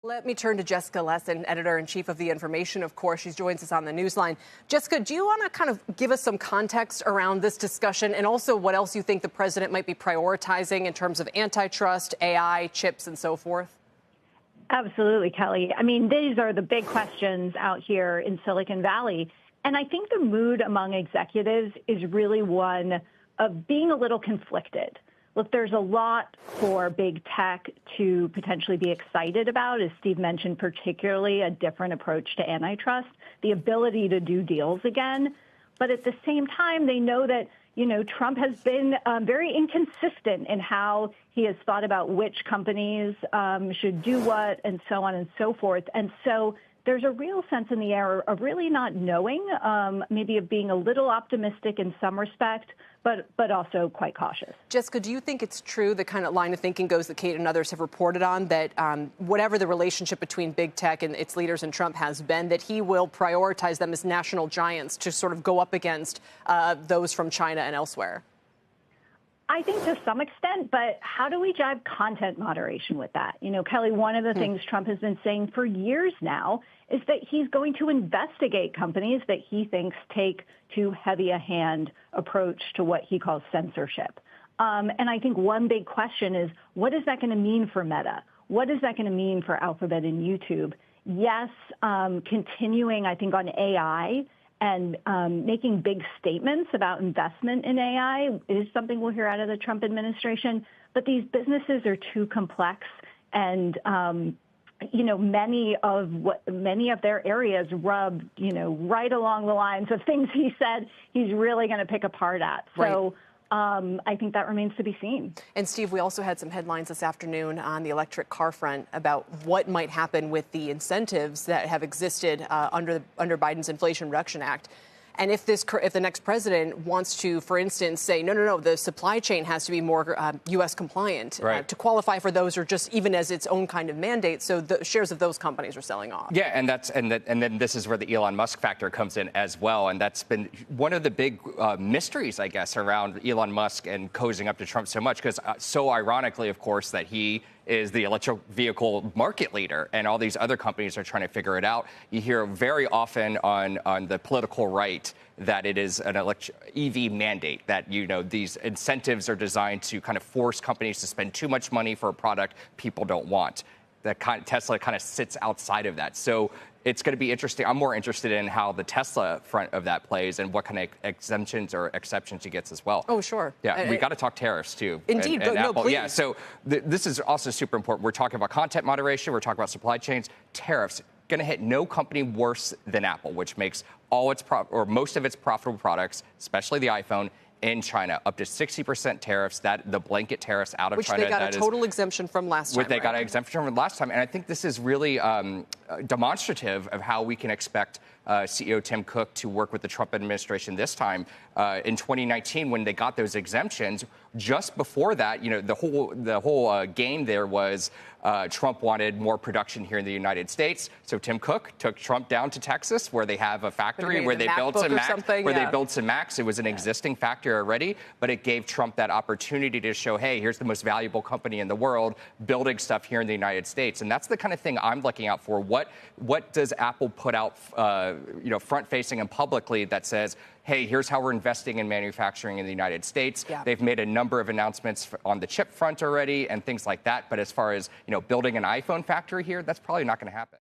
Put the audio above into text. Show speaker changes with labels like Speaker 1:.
Speaker 1: Let me turn to Jessica Lessin, editor-in-chief of The Information. Of course, she joins us on the Newsline. Jessica, do you want to kind of give us some context around this discussion and also what else you think the president might be prioritizing in terms of antitrust, AI, chips, and so forth?
Speaker 2: Absolutely, Kelly. I mean, these are the big questions out here in Silicon Valley. And I think the mood among executives is really one of being a little conflicted. Look, there's a lot for big tech to potentially be excited about, as Steve mentioned, particularly a different approach to antitrust, the ability to do deals again. But at the same time, they know that, Trump has been very inconsistent in how he has thought about which companies should do what and so on and so forth. And so there's a real sense in the air of really not knowing, maybe of being a little optimistic in some respect, but also quite cautious.
Speaker 1: Jessica, do you think it's true, the kind of line of thinking goes that Kate and others have reported on, that whatever the relationship between big tech and its leaders and Trump has been, that he will prioritize them as national giants to sort of go up against those from China and elsewhere?
Speaker 2: I think to some extent, but how do we jive content moderation with that? Kelly, one of the things Trump has been saying for years now is that he's going to investigate companies that he thinks take too heavy a hand approach to what he calls censorship. And I think one big question is, what is that going to mean for Meta? What is that going to mean for Alphabet and YouTube? Yes, continuing, I think, on AI and making big statements about investment in AI is something we'll hear out of the Trump administration. But these businesses are too complex, and many of their areas rub right along the lines of things he said he's really going to pick apart at.
Speaker 1: Right.
Speaker 2: So I think that remains to be seen.
Speaker 1: And Steve, we also had some headlines this afternoon on the electric car front about what might happen with the incentives that have existed under Biden's Inflation Reduction Act. And if the next president wants to, for instance, say, no, the supply chain has to be more U.S. compliant to qualify for those, or just even as its own kind of mandate. So the shares of those companies are selling off.
Speaker 3: Yeah, and then this is where the Elon Musk factor comes in as well. And that's been one of the big mysteries, I guess, around Elon Musk and cozying up to Trump so much, because so ironically, of course, that he is the electric vehicle market leader, and all these other companies are trying to figure it out. You hear very often on the political right that it is an EV mandate, that, these incentives are designed to kind of force companies to spend too much money for a product people don't want. Tesla kind of sits outside of that. So it's going to be interesting. I'm more interested in how the Tesla front of that plays and what kind of exemptions or exceptions he gets as well.
Speaker 1: Oh, sure.
Speaker 3: Yeah, we got to talk tariffs, too.
Speaker 1: Indeed,
Speaker 3: and
Speaker 1: no,
Speaker 3: Apple.
Speaker 1: please.
Speaker 3: Yeah, so this is also super important. We're talking about content moderation. We're talking about supply chains. Tariffs going to hit no company worse than Apple, which makes all its most of its profitable products, especially the iPhone, in China, up to 60% tariffs, the blanket tariffs out of
Speaker 1: China. Which they got a total exemption from last time.
Speaker 3: They got an exemption from last time. And I think this is really demonstrative of how we can expect CEO Tim Cook to work with the Trump administration this time. In 2019, when they got those exemptions, just before that, the whole game there was Trump wanted more production here in the United States. So Tim Cook took Trump down to Texas, where they have a factory where they built some Macs. They built some Macs. It was an existing factory already, but it gave Trump that opportunity to show, hey, here's the most valuable company in the world building stuff here in the United States. And that's the kind of thing I'm looking out for. What does Apple put out, front-facing and publicly that says, hey, here's how we're investing in manufacturing in the United States. Yeah. They've made a number of announcements on the chip front already and things like that. But as far as, building an iPhone factory here, that's probably not going to happen.